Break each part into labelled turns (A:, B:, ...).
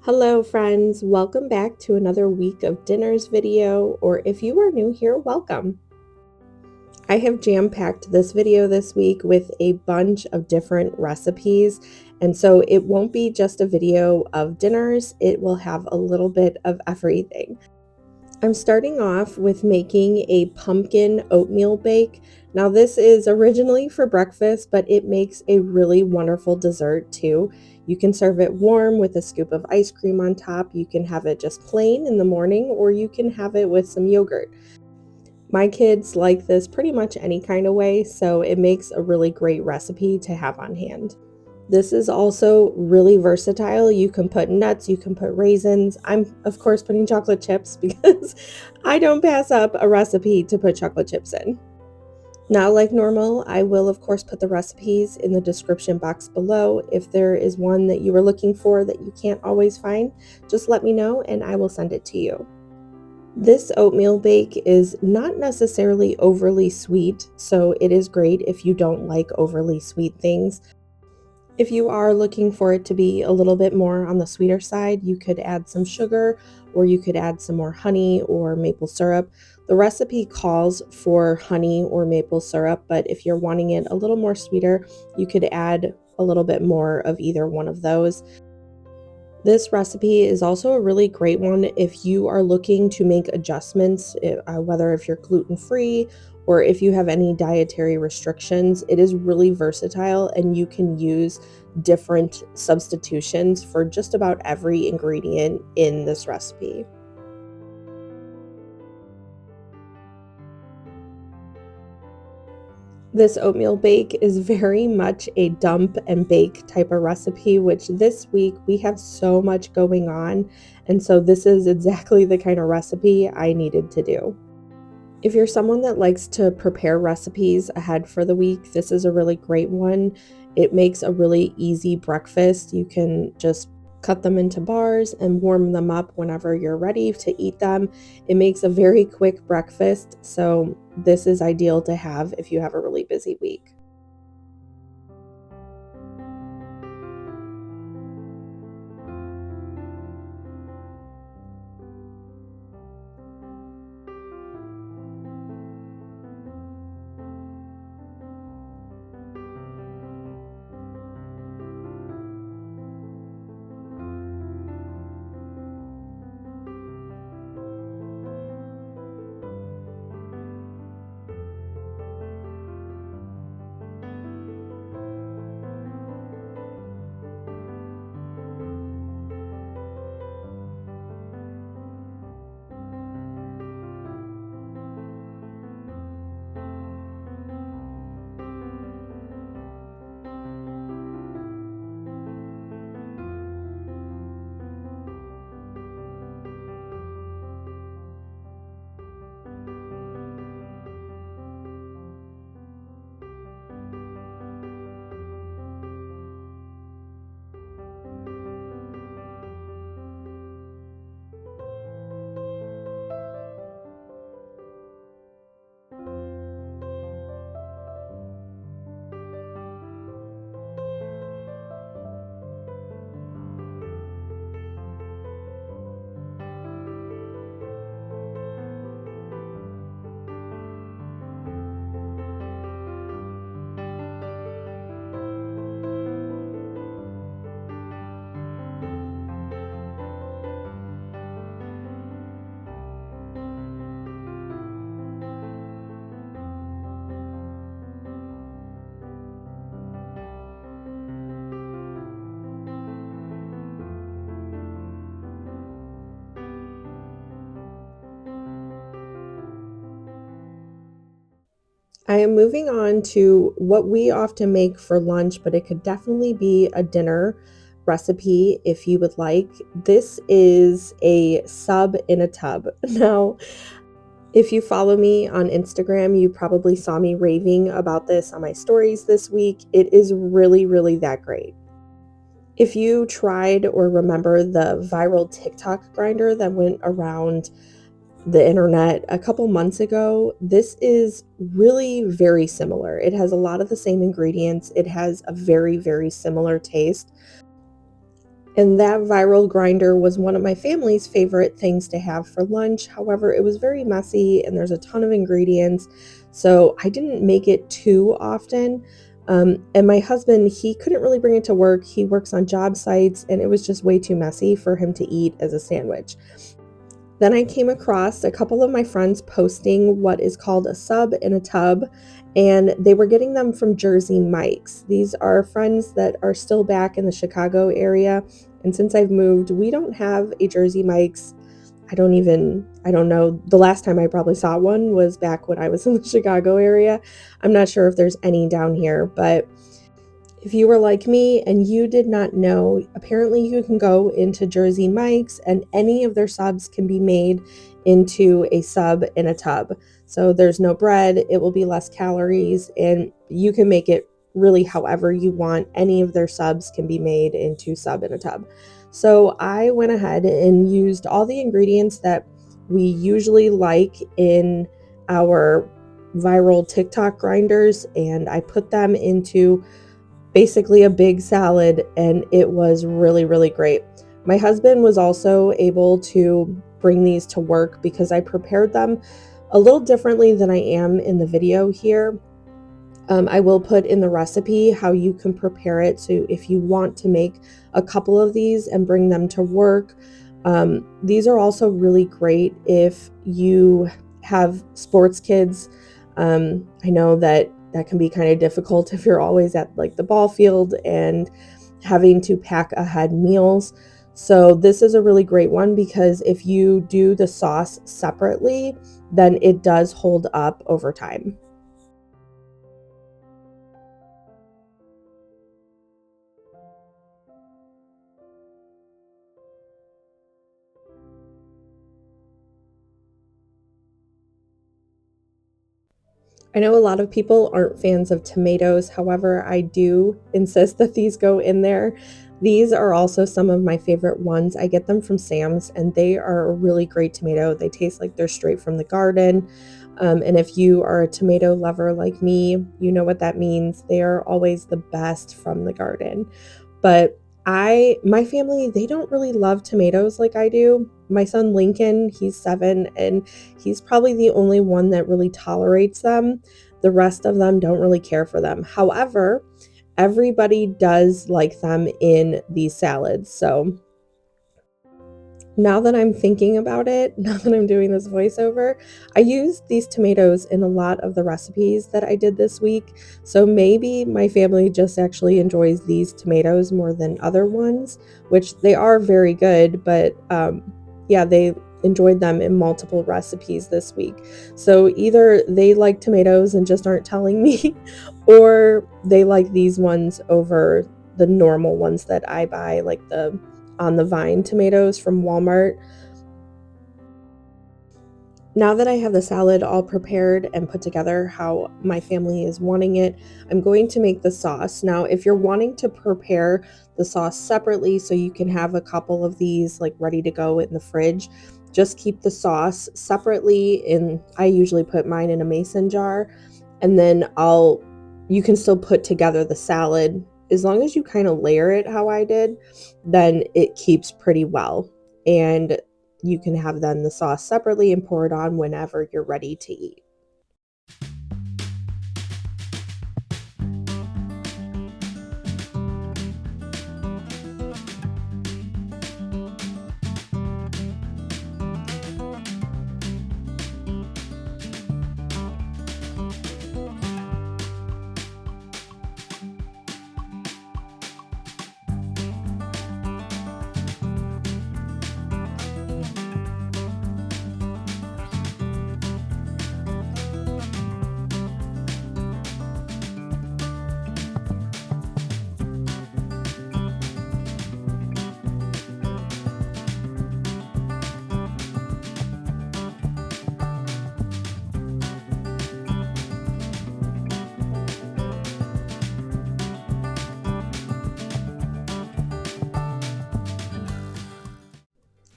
A: Hello friends, welcome back to another week of dinners video, or if you are new here, welcome. I have jam-packed this video this week with a bunch of different recipes, and so it won't be just a video of dinners, it will have a little bit of everything. I'm starting off with making a pumpkin oatmeal bake. Now this is originally for breakfast, but it makes a really wonderful dessert too. You can serve it warm with a scoop of ice cream on top. You can have it just plain in the morning, or you can have it with some yogurt. My kids like this pretty much any kind of way, so it makes a really great recipe to have on hand. This is also really versatile. You can put nuts, you can put raisins. I'm, of course, putting chocolate chips because I don't pass up a recipe to put chocolate chips in. Now, like normal, I will, of course, put the recipes in the description box below. If there is one that you are looking for that you can't always find, just let me know and I will send it to you. This oatmeal bake is not necessarily overly sweet, so it is great if you don't like overly sweet things. If you are looking for it to be a little bit more on the sweeter side, you could add some sugar or you could add some more honey or maple syrup. The recipe calls for honey or maple syrup, but if you're wanting it a little more sweeter, you could add a little bit more of either one of those. This recipe is also a really great one if you are looking to make adjustments, whether if you're gluten-free or if you have any dietary restrictions. It is really versatile and you can use different substitutions for just about every ingredient in this recipe. This oatmeal bake is very much a dump and bake type of recipe, which this week we have so much going on, and so this is exactly the kind of recipe I needed to do. If you're someone that likes to prepare recipes ahead for the week, this is a really great one. It makes a really easy breakfast. You can just cut them into bars and warm them up whenever you're ready to eat them. It makes a very quick breakfast, so this is ideal to have if you have a really busy week. I am moving on to what we often make for lunch, but it could definitely be a dinner recipe if you would like. This is a sub in a tub. Now, if you follow me on Instagram, you probably saw me raving about this on my stories this week. It is really, really that great. If you tried or remember the viral TikTok grinder that went around the internet a couple months ago, this is really very similar. It has a lot of the same ingredients. It has a very, very similar taste. And that viral grinder was one of my family's favorite things to have for lunch. However, it was very messy and there's a ton of ingredients, so I didn't make it too often. And my husband, he couldn't really bring it to work. He works on job sites and it was just way too messy for him to eat as a sandwich. Then I came across a couple of my friends posting what is called a sub in a tub, and they were getting them from Jersey Mike's. These are friends that are still back in the Chicago area, and since I've moved, we don't have a Jersey Mike's. I don't know. The last time I probably saw one was back when I was in the Chicago area. I'm not sure if there's any down here, but if you were like me and you did not know, apparently you can go into Jersey Mike's and any of their subs can be made into a sub in a tub. So there's no bread, it will be less calories, and you can make it really however you want. Any of their subs can be made into sub in a tub. So I went ahead and used all the ingredients that we usually like in our viral TikTok grinders, and I put them into basically a big salad, and it was really, really great. My husband was also able to bring these to work because I prepared them a little differently than I am in the video here. I will put in the recipe how you can prepare it. So if you want to make a couple of these and bring them to work, these are also really great if you have sports kids. I know that can be kind of difficult if you're always at like the ball field and having to pack ahead meals. So this is a really great one because if you do the sauce separately, then it does hold up over time. I know a lot of people aren't fans of tomatoes. However, I do insist that these go in there. These are also some of my favorite ones. I get them from Sam's and they are a really great tomato. They taste like they're straight from the garden. And if you are a tomato lover like me, you know what that means. They are always the best from the garden. But my family, they don't really love tomatoes like I do. My son Lincoln, he's 7, and he's probably the only one that really tolerates them. The rest of them don't really care for them. However, everybody does like them in these salads. So now that I'm thinking about it, now that I'm doing this voiceover, I used these tomatoes in a lot of the recipes that I did this week. So maybe my family just actually enjoys these tomatoes more than other ones, which they are very good, but yeah, they enjoyed them in multiple recipes this week. So either they like tomatoes and just aren't telling me, or they like these ones over the normal ones that I buy, like the on the vine tomatoes from Walmart. Now that I have the salad all prepared and put together how my family is wanting it, I'm going to make the sauce. Now, if you're wanting to prepare the sauce separately so you can have a couple of these like ready to go in the fridge, just keep the sauce separately I usually put mine in a mason jar, and then you can still put together the salad. As long as you kind of layer it how I did, then it keeps pretty well. And you can have then the sauce separately and pour it on whenever you're ready to eat.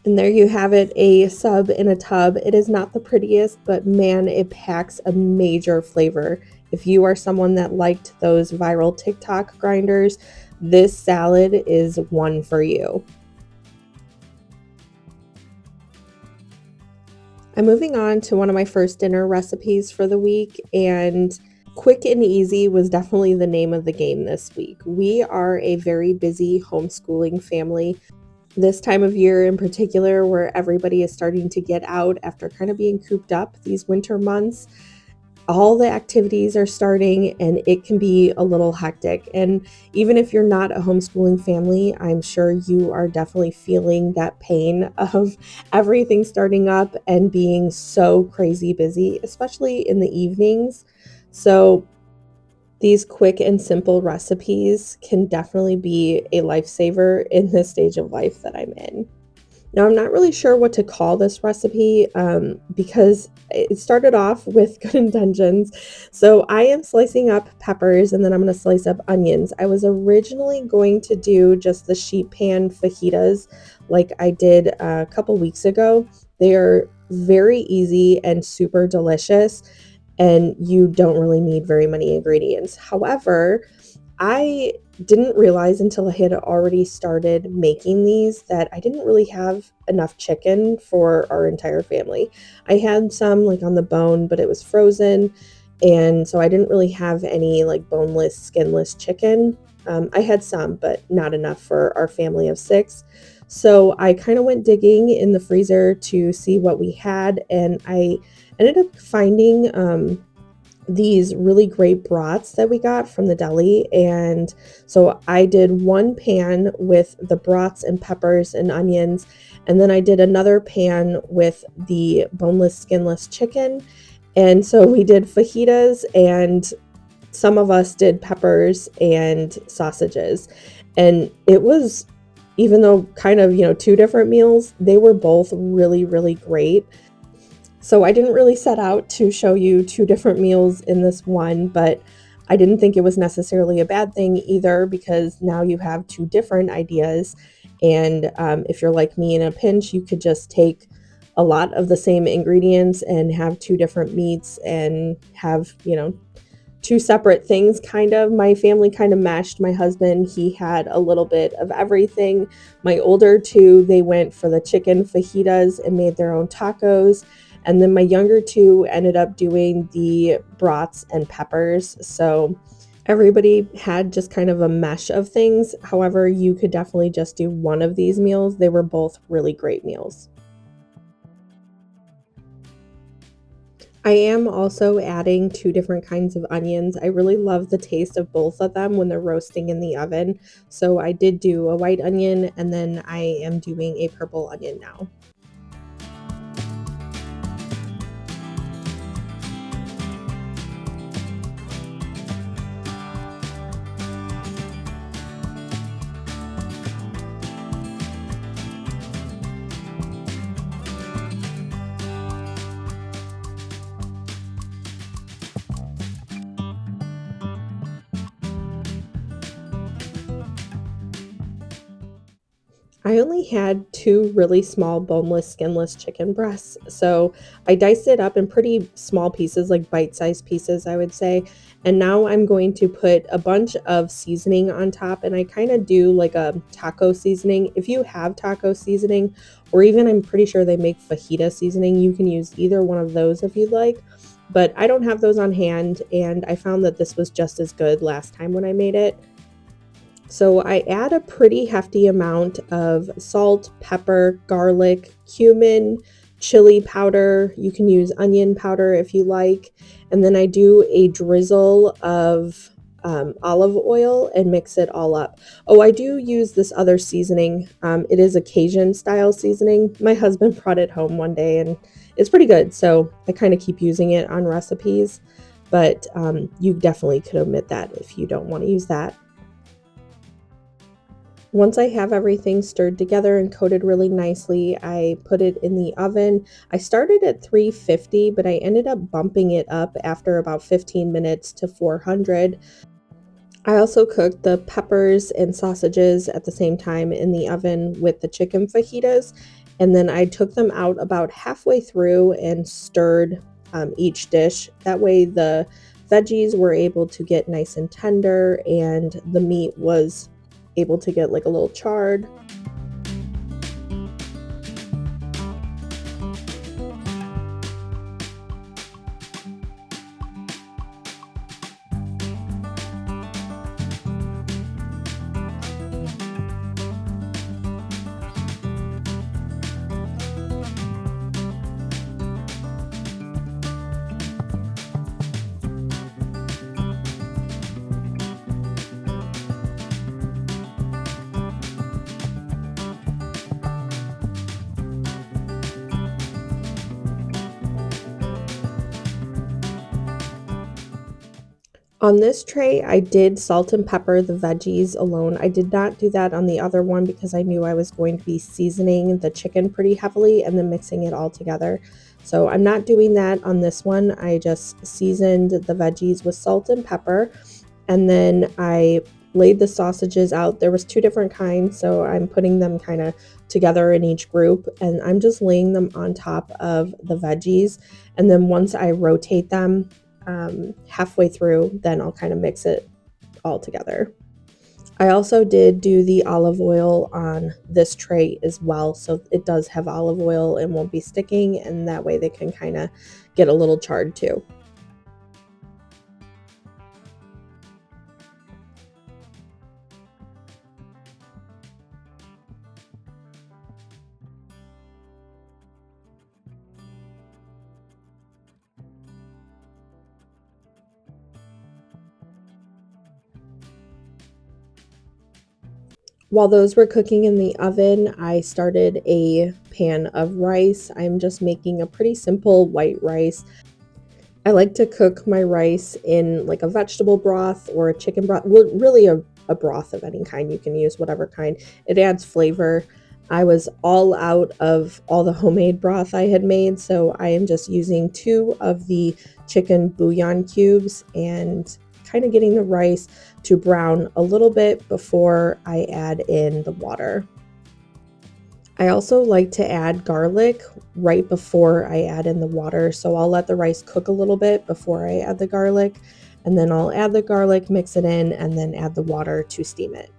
A: And there you have it, a sub in a tub. It is not the prettiest, but man, it packs a major flavor. If you are someone that liked those viral TikTok grinders, this salad is one for you. I'm moving on to one of my first dinner recipes for the week, and quick and easy was definitely the name of the game this week. We are a very busy homeschooling family this time of year in particular, where everybody is starting to get out after kind of being cooped up these winter months. All the activities are starting and it can be a little hectic. And even if you're not a homeschooling family, I'm sure you are definitely feeling that pain of everything starting up and being so crazy busy, especially in the evenings. So these quick and simple recipes can definitely be a lifesaver in this stage of life that I'm in. Now, I'm not really sure what to call this recipe because it started off with good intentions. So I am slicing up peppers and then I'm going to slice up onions. I was originally going to do just the sheet pan fajitas like I did a couple weeks ago. They are very easy and super delicious, and you don't really need very many ingredients. However, I didn't realize until I had already started making these that I didn't really have enough chicken for our entire family. I had some like on the bone, but it was frozen. And so I didn't really have any like boneless, skinless chicken. I had some, but not enough for our family of 6. So I kind of went digging in the freezer to see what we had. And I ended up finding these really great brats that we got from the deli. And so I did one pan with the brats and peppers and onions, and then I did another pan with the boneless, skinless chicken. And so we did fajitas, and some of us did peppers and sausages. And it was, even though kind of, 2 different meals, they were both really, really great. So I didn't really set out to show you 2 different meals in this one, but I didn't think it was necessarily a bad thing either, because now you have 2 different ideas. And if you're like me in a pinch, you could just take a lot of the same ingredients and have 2 different meats and have, 2 separate things kind of. My family kind of meshed. My husband, he had a little bit of everything. My older 2, they went for the chicken fajitas and made their own tacos. And then my younger 2 ended up doing the brats and peppers. So everybody had just kind of a mesh of things. However, you could definitely just do one of these meals. They were both really great meals. I am also adding 2 different kinds of onions. I really love the taste of both of them when they're roasting in the oven. So I did do a white onion, and then I am doing a purple onion now. I only had 2 really small boneless, skinless chicken breasts, so I diced it up in pretty small pieces, like bite-sized pieces, I would say. And now I'm going to put a bunch of seasoning on top, and I kind of do like a taco seasoning. If you have taco seasoning, or even I'm pretty sure they make fajita seasoning, you can use either one of those if you'd like. But I don't have those on hand, and I found that this was just as good last time when I made it. So I add a pretty hefty amount of salt, pepper, garlic, cumin, chili powder. You can use onion powder if you like. And then I do a drizzle of olive oil and mix it all up. Oh, I do use this other seasoning. It is a Cajun style seasoning. My husband brought it home one day and it's pretty good. So I kind of keep using it on recipes, but you definitely could omit that if you don't want to use that. Once I have everything stirred together and coated really nicely, I put it in the oven. I started at 350, but I ended up bumping it up after about 15 minutes to 400. I also cooked the peppers and sausages at the same time in the oven with the chicken fajitas, and then I took them out about halfway through and stirred each dish. That way the veggies were able to get nice and tender and the meat was able to get like a little charred. On this tray, I did salt and pepper the veggies alone. I did not do that on the other one because I knew I was going to be seasoning the chicken pretty heavily and then mixing it all together. So I'm not doing that on this one. I just seasoned the veggies with salt and pepper, and then I laid the sausages out. There was 2 different kinds, so I'm putting them kind of together in each group, and I'm just laying them on top of the veggies. And then once I rotate them halfway through, then I'll kind of mix it all together. I also did do the olive oil on this tray as well, so it does have olive oil and won't be sticking, and that way they can kind of get a little charred too. While those were cooking in the oven, I started a pan of rice. I'm just making a pretty simple white rice. I like to cook my rice in like a vegetable broth or a chicken broth, well, really a broth of any kind. You can use whatever kind. It adds flavor. I was all out of all the homemade broth I had made, so I am just using 2 of the chicken bouillon cubes and kind of getting the rice to brown a little bit before I add in the water. I also like to add garlic right before I add in the water, so I'll let the rice cook a little bit before I add the garlic, and then I'll add the garlic, mix it in, and then add the water to steam it.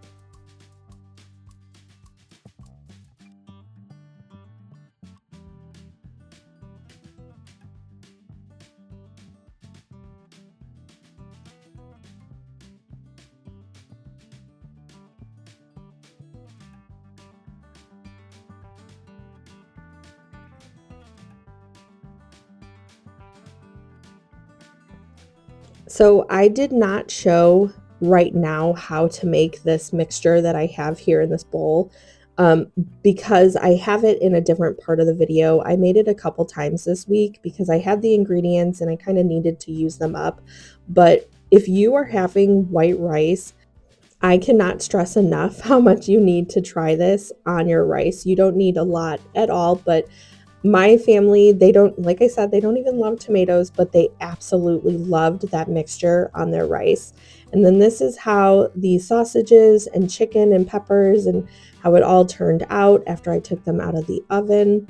A: So I did not show right now how to make this mixture that I have here in this bowl, um, because I have it in a different part of the video. I made it a couple times this week because I had the ingredients and I kind of needed to use them up. But if you are having white rice, I cannot stress enough how much you need to try this on your rice. You don't need a lot at all, but my family, they don't, like I said, they don't even love tomatoes, but they absolutely loved that mixture on their rice. And then this is how the sausages and chicken and peppers and how it all turned out after I took them out of the oven.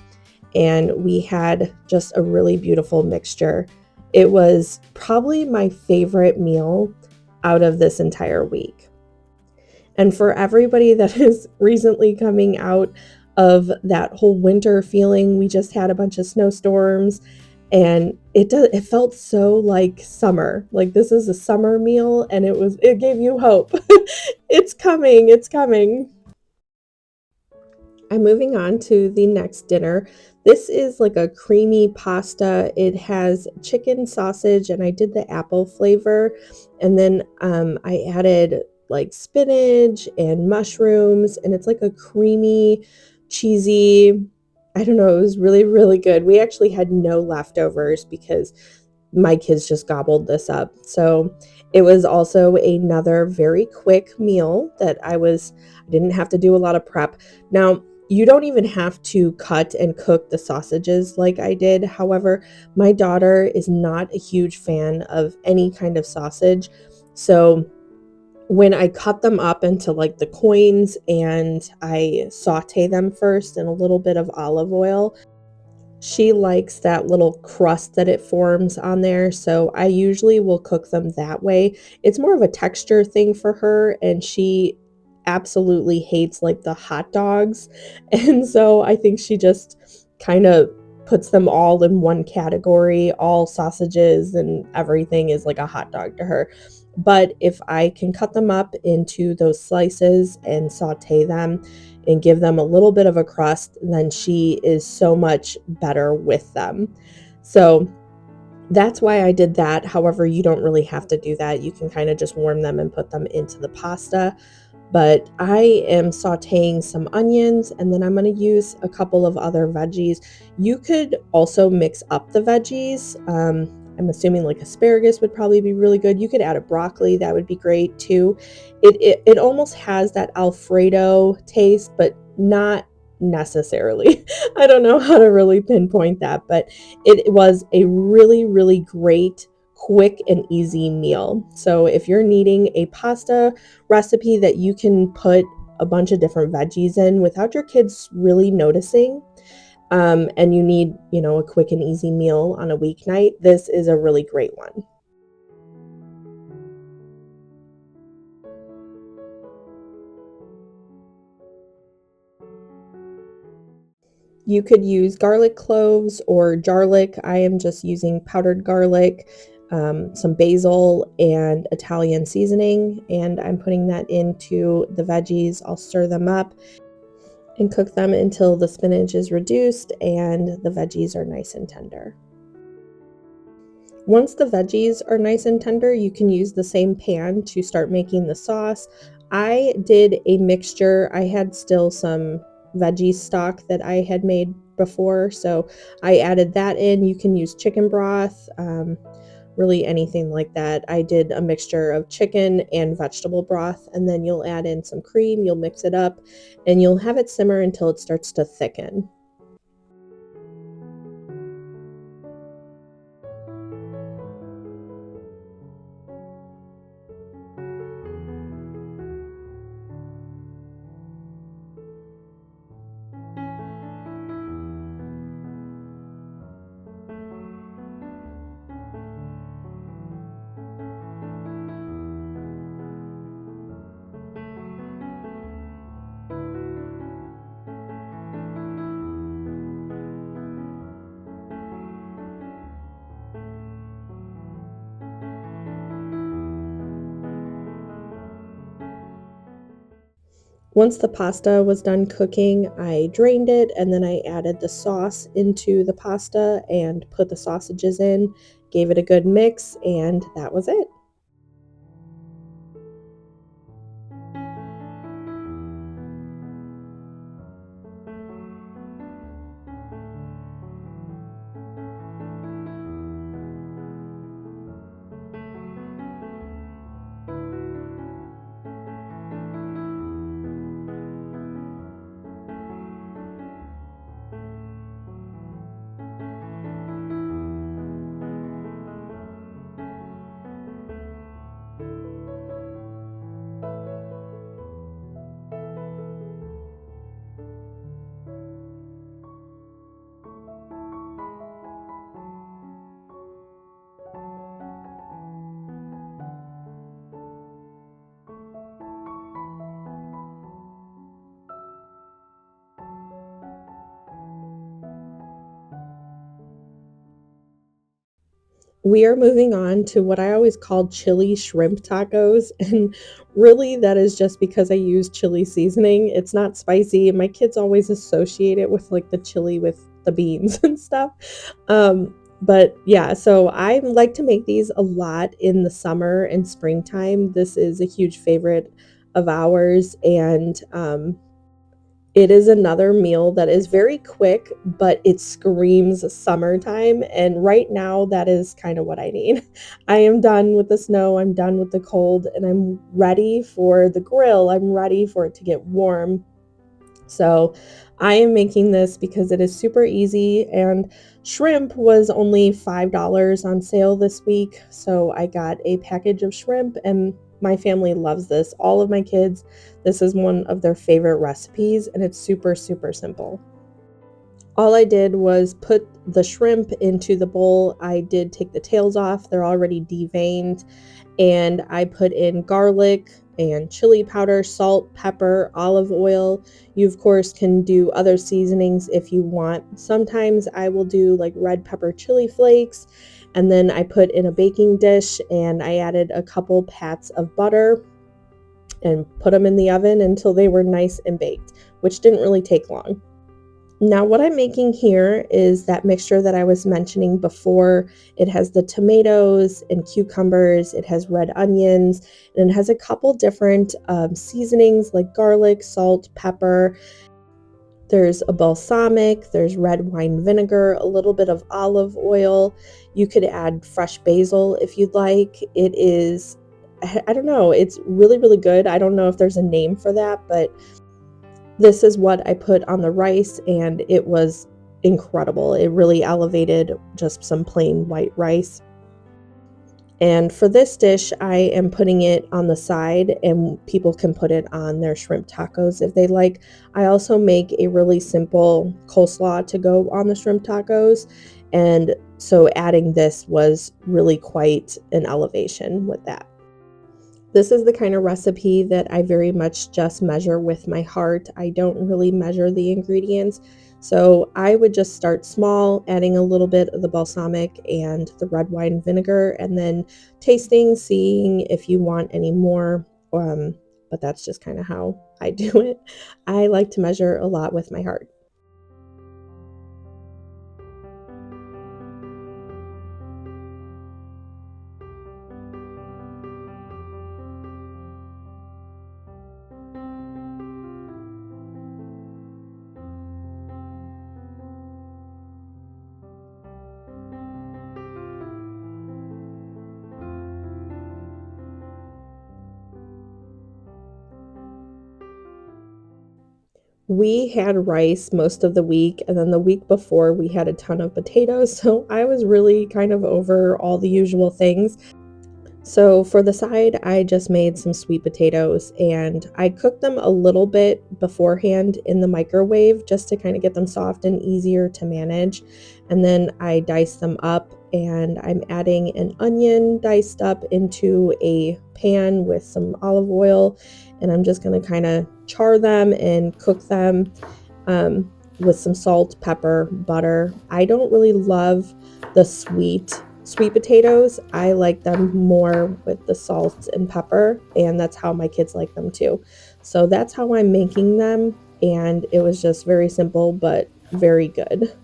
A: And we had just a really beautiful mixture. It was probably my favorite meal out of this entire week. And for everybody that is recently coming out of that whole winter feeling, we just had a bunch of snowstorms, and it felt so like summer. Like this is a summer meal, and it gave you hope. It's coming, it's coming. I'm moving on to the next dinner. This is like a creamy pasta. It has chicken sausage, and I did the apple flavor. And then I added like spinach and mushrooms, and it's like a creamy, cheesy, I don't know, it was really, really good. We actually had no leftovers because my kids just gobbled this up. So it was also another very quick meal that I didn't have to do a lot of prep. Now, you don't even have to cut and cook the sausages like I did. However, my daughter is not a huge fan of any kind of sausage. So when I cut them up into like the coins and I saute them first in a little bit of olive oil, she likes that little crust that it forms on there. So I usually will cook them that way. It's more of a texture thing for her, and she absolutely hates like the hot dogs. And so I think she just kind of puts them all in one category. All sausages and everything is like a hot dog to her. But if I can cut them up into those slices and saute them and give them a little bit of a crust, then she is so much better with them. So that's why I did that. However, you don't really have to do that. You can kind of just warm them and put them into the pasta. But I am sauteing some onions, and then I'm going to use a couple of other veggies. You could also mix up the veggies. I'm assuming like asparagus would probably be really good. You could add a broccoli. That would be great too. It almost has that Alfredo taste, but not necessarily. I don't know how to really pinpoint that, but it was a really, really great, quick and easy meal. So if you're needing a pasta recipe that you can put a bunch of different veggies in without your kids really noticing, and you need, a quick and easy meal on a weeknight, this is a really great one. You could use garlic cloves or garlic. I am just using powdered garlic, some basil, and Italian seasoning, and I'm putting that into the veggies. I'll stir them up and cook them until the spinach is reduced and the veggies are nice and tender. Once the veggies are nice and tender, you can use the same pan to start making the sauce. I did a mixture. I had still some veggie stock that I had made before, so I added that in. You can use chicken broth, really anything like that. I did a mixture of chicken and vegetable broth, and then you'll add in some cream, you'll mix it up, and you'll have it simmer until it starts to thicken. Once the pasta was done cooking, I drained it and then I added the sauce into the pasta and put the sausages in, gave it a good mix, and that was it. We are moving on to what I always called chili shrimp tacos. And really, that is just because I use chili seasoning. It's not spicy, and my kids always associate it with like the chili with the beans and stuff. But yeah, so I like to make these a lot in the summer and springtime. This is a huge favorite of ours. And it is another meal that is very quick, but it screams summertime. And right now, that is kind of what I need. I am done with the snow, I'm done with the cold, and I'm ready for the grill. I'm ready for it to get warm. So I am making this because it is super easy, and shrimp was only $5 on sale this week. So I got a package of shrimp, and my family loves this. All of my kids, this is one of their favorite recipes, and it's super, super simple. All I did was put the shrimp into the bowl. I did take the tails off, they're already deveined, and I put in garlic, and chili powder, salt, pepper, olive oil. You of course can do other seasonings if you want. Sometimes I will do like red pepper chili flakes, and then I put in a baking dish and I added a couple pats of butter and put them in the oven until they were nice and baked, which didn't really take long. Now what I'm making here is that mixture that I was mentioning before. It has the tomatoes and cucumbers, it has red onions, and it has a couple different seasonings like garlic, salt, pepper. There's a balsamic, there's red wine vinegar, a little bit of olive oil. You could add fresh basil if you'd like. It is, I don't know, it's really, really good. I don't know if there's a name for that, but this is what I put on the rice, and it was incredible. It really elevated just some plain white rice. And for this dish, I am putting it on the side, and people can put it on their shrimp tacos if they like. I also make a really simple coleslaw to go on the shrimp tacos, and so adding this was really quite an elevation with that. This is the kind of recipe that I very much just measure with my heart. I don't really measure the ingredients. So I would just start small, adding a little bit of the balsamic and the red wine vinegar, and then tasting, seeing if you want any more. But that's just kind of how I do it. I like to measure a lot with my heart. We had rice most of the week, and then the week before we had a ton of potatoes, so I was really kind of over all the usual things. So for the side, I just made some sweet potatoes, and I cooked them a little bit beforehand in the microwave just to kind of get them soft and easier to manage. And then I diced them up, and I'm adding an onion diced up into a pan with some olive oil, and I'm just going to kind of char them and cook them with some salt, pepper, butter. I don't really love the sweet potatoes. I like them more with the salt and pepper, and that's how my kids like them too. So that's how I'm making them, and it was just very simple but very good.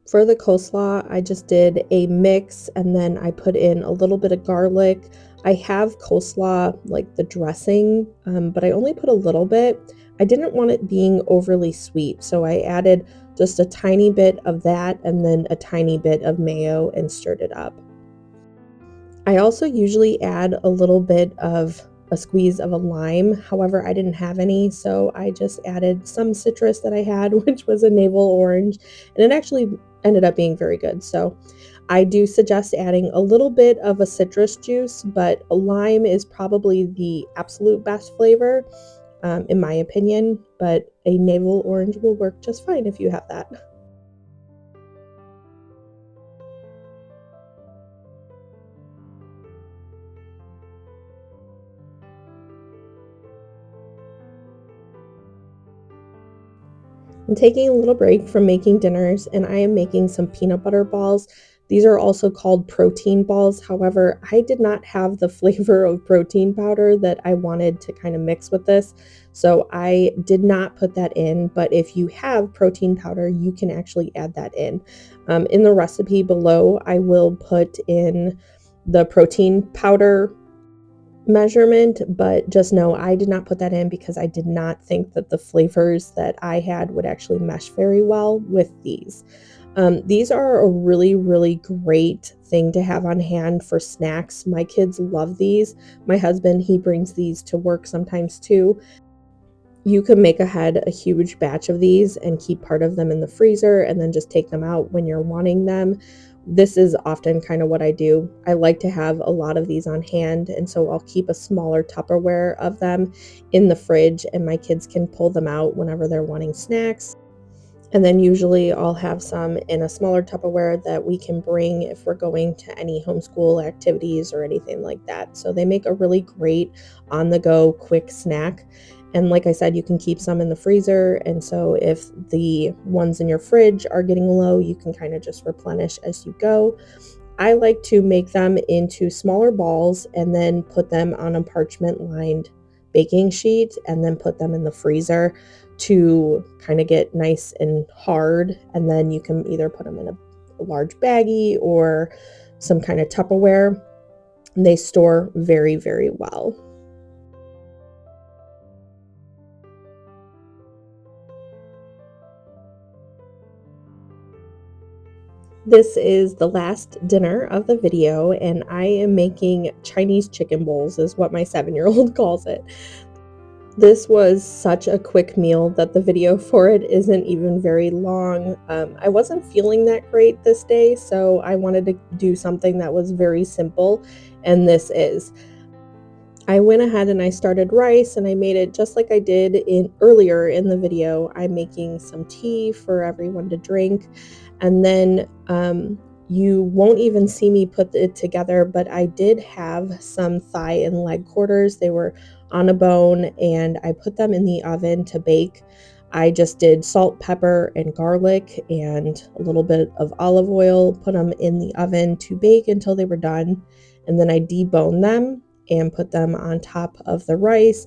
A: For the coleslaw, I just did a mix, and then I put in a little bit of garlic. I have coleslaw, like the dressing, but I only put a little bit. I didn't want it being overly sweet, so I added just a tiny bit of that and then a tiny bit of mayo and stirred it up. I also usually add a little bit of a squeeze of a lime. However, I didn't have any, so I just added some citrus that I had, which was a navel orange, and it actually ended up being very good. So I do suggest adding a little bit of a citrus juice, but a lime is probably the absolute best flavor, in my opinion, but a navel orange will work just fine if you have that. I'm taking a little break from making dinners and I am making some peanut butter balls. These are also called protein balls. However, I did not have the flavor of protein powder that I wanted to kind of mix with this. So I did not put that in, but if you have protein powder, you can actually add that in. In the recipe below, I will put in the protein powder measurement, but just know I did not put that in because I did not think that the flavors that I had would actually mesh very well with these. These are a really, really great thing to have on hand for snacks. My kids love these. My husband, he brings these to work sometimes too. You can make ahead a huge batch of these and keep part of them in the freezer and then just take them out when you're wanting them. This is often kind of what I do. I like to have a lot of these on hand, and so I'll keep a smaller Tupperware of them in the fridge, and my kids can pull them out whenever they're wanting snacks. And then usually I'll have some in a smaller Tupperware that we can bring if we're going to any homeschool activities or anything like that. So they make a really great on the go quick snack. And like I said, you can keep some in the freezer. And so if the ones in your fridge are getting low, you can kind of just replenish as you go. I like to make them into smaller balls and then put them on a parchment lined baking sheet and then put them in the freezer to kind of get nice and hard. And then you can either put them in a large baggie or some kind of Tupperware. They store very, very well. This is the last dinner of the video, and I am making Chinese chicken bowls, is what my 7-year-old calls it. This was such a quick meal that the video for it isn't even very long. I wasn't feeling that great this day, so I wanted to do something that was very simple, and this is. I went ahead and I started rice and I made it just like I did in earlier in the video. I'm making some tea for everyone to drink, and then you won't even see me put it together, but I did have some thigh and leg quarters. They were on a bone and I put them in the oven to bake. I just did salt, pepper, and garlic and a little bit of olive oil, put them in the oven to bake until they were done. And then I deboned them and put them on top of the rice.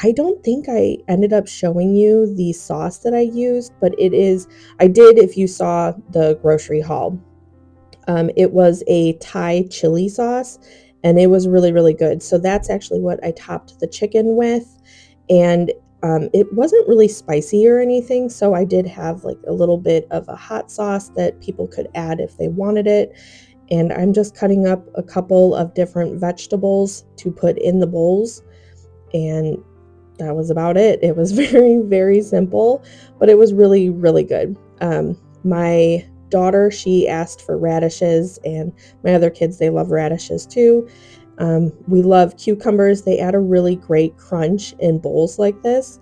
A: I don't think I ended up showing you the sauce that I used, but I did if you saw the grocery haul. It was a Thai chili sauce and it was really, really good. So that's actually what I topped the chicken with. And it wasn't really spicy or anything. So I did have like a little bit of a hot sauce that people could add if they wanted it. And I'm just cutting up a couple of different vegetables to put in the bowls. And that was about it. It was very, very simple, but it was really, really good. My daughter, she asked for radishes, and my other kids, they love radishes too. We love cucumbers. They add a really great crunch in bowls like this.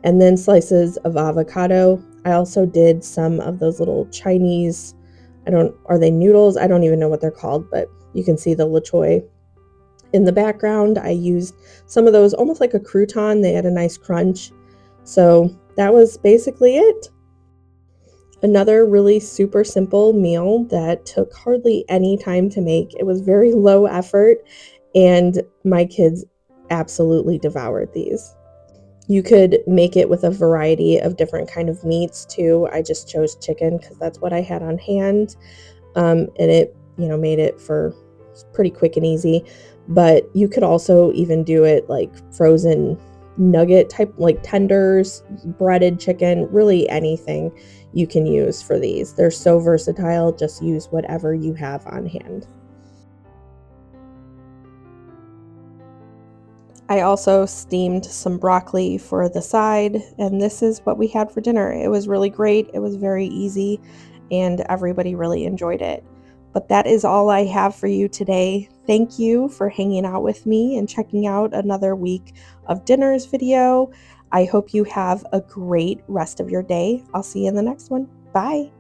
A: And then slices of avocado. I also did some of those little Chinese, are they noodles? I don't even know what they're called, but you can see the choy in the background. I used some of those almost like a crouton. They had a nice crunch. So that was basically it. Another really super simple meal that took hardly any time to make. It was very low effort, and my kids absolutely devoured these. You could make it with a variety of different kind of meats too. I just chose chicken because that's what I had on hand. And it, made it for pretty quick and easy. But you could also even do it like frozen nugget type, like tenders, breaded chicken, really anything you can use for these. They're so versatile. Just use whatever you have on hand. I also steamed some broccoli for the side, and this is what we had for dinner. It was really great. It was very easy, and everybody really enjoyed it. But that is all I have for you today. Thank you for hanging out with me and checking out another week of dinners video. I hope you have a great rest of your day. I'll see you in the next one. Bye.